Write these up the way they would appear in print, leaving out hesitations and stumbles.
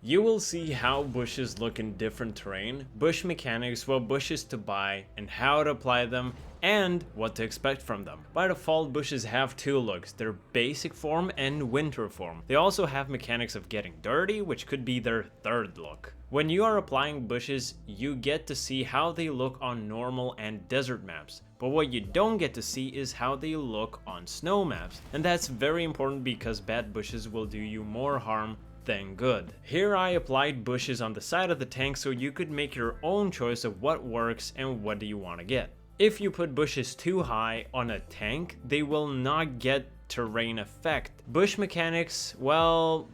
You will see how bushes look in different terrain, bush mechanics, what bushes to buy, and how to apply them, and what to expect from them. By default, bushes have two looks, their basic form and winter form. They also have mechanics of getting dirty, which could be their third look. When you are applying bushes, you get to see how they look on normal and desert maps. But what you don't get to see is how they look on snow maps. And that's very important because bad bushes will do you more harm than good. Here I applied bushes on the side of the tank so you could make your own choice of what works and what do you want to get. If you put bushes too high on a tank, they will not get terrain effect. Bush mechanics, well,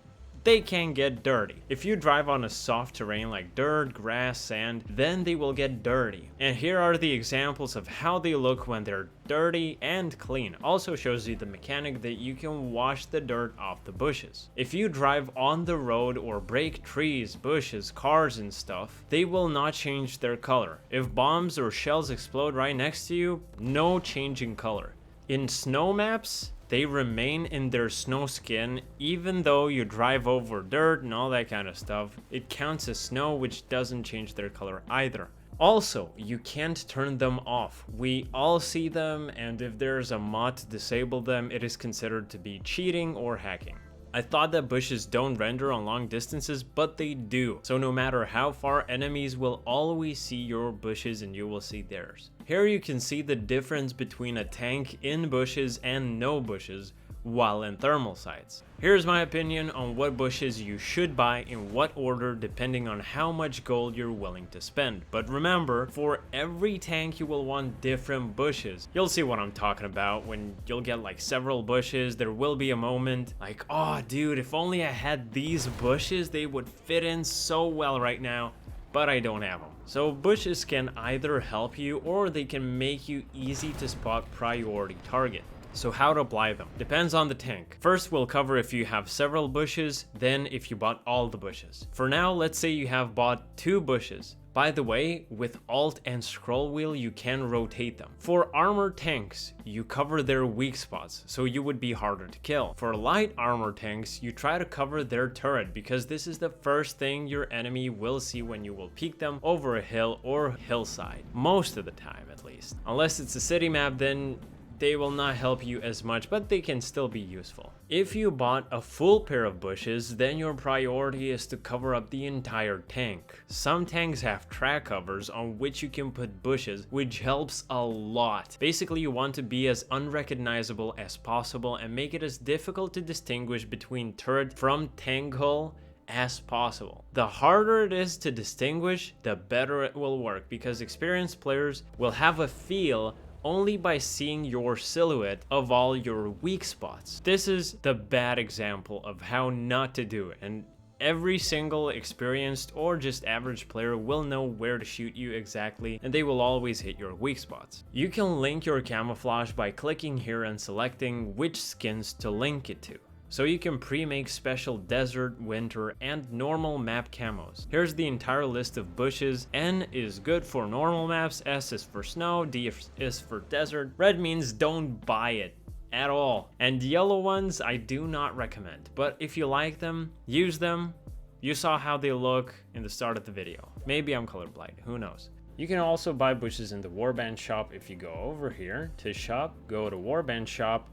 they can get dirty. If you drive on a soft terrain like dirt, grass, sand, then they will get dirty. And here are the examples of how they look when they're dirty and clean. Also shows you the mechanic that you can wash the dirt off the bushes. If you drive on the road or break trees, bushes, cars and stuff, they will not change their color. If bombs or shells explode right next to you, no change in color. In snow maps, they remain in their snow skin even though you drive over dirt and all that kind of stuff. It counts as snow, which doesn't change their color either. Also, you can't turn them off. We all see them, and if there's a mod to disable them, it is considered to be cheating or hacking. I thought that bushes don't render on long distances, but they do. So no matter how far, enemies will always see your bushes and you will see theirs. Here you can see the difference between a tank in bushes and no bushes while in thermal sites. Here's my opinion on what bushes you should buy in what order depending on how much gold you're willing to spend. But remember, for every tank you will want different bushes. You'll see what I'm talking about when you'll get like several bushes. There will be a moment like, oh dude, if only I had these bushes, they would fit in so well right now, but I don't have them. So bushes can either help you or they can make you easy to spot priority target. So how to apply them? Depends on the tank. First we'll cover if you have several bushes, then if you bought all the bushes. For now, let's say you have bought 2 bushes. By the way, with Alt and scroll wheel you can rotate them. For armor tanks, you cover their weak spots, so you would be harder to kill. For light armor tanks, you try to cover their turret because this is the first thing your enemy will see when you will peek them over a hill or hillside. Most of the time at least. Unless it's a city map, then they will not help you as much, but they can still be useful. If you bought a full pair of bushes, then your priority is to cover up the entire tank. Some tanks have track covers on which you can put bushes, which helps a lot. Basically, you want to be as unrecognizable as possible and make it as difficult to distinguish between turret from tank hull as possible. The harder it is to distinguish, the better it will work, because experienced players will have a feel only by seeing your silhouette of all your weak spots. This is the bad example of how not to do it, and every single experienced or just average player will know where to shoot you exactly, and they will always hit your weak spots. You can link your camouflage by clicking here and selecting which skins to link it to. So you can pre-make special desert, winter, and normal map camos. Here's the entire list of bushes. N is good for normal maps, S is for snow, D is for desert. Red means don't buy it at all. And yellow ones I do not recommend. But if you like them, use them. You saw how they look in the start of the video. Maybe I'm colorblind, who knows. You can also buy bushes in the Warband shop. If you go over here to shop, go to Warband shop,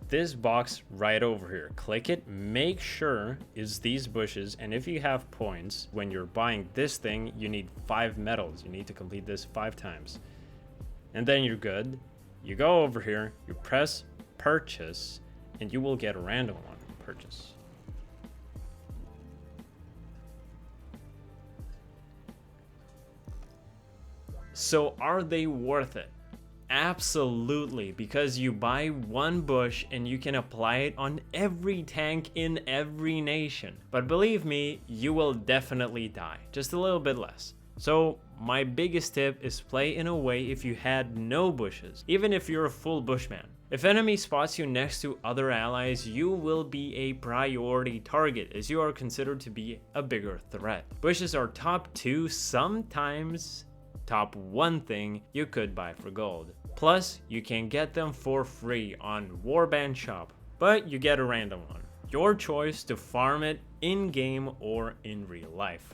this box right over here, click it, make sure it's these bushes, and if you have points when you're buying this thing, you need 5 medals. You need to complete this 5 times and then you're good. You go over here, you press purchase, and you will get a random one. Purchase. So are they worth it? Absolutely, because you buy one bush and you can apply it on every tank in every nation. But believe me, you will definitely die, just a little bit less. So my biggest tip is play in a way if you had no bushes, even if you're a full bushman. If enemy spots you next to other allies, you will be a priority target as you are considered to be a bigger threat. Bushes are top 2, sometimes top 1 thing you could buy for gold. Plus, you can get them for free on Warband shop, but you get a random one. your choice to farm it in-game or in real life.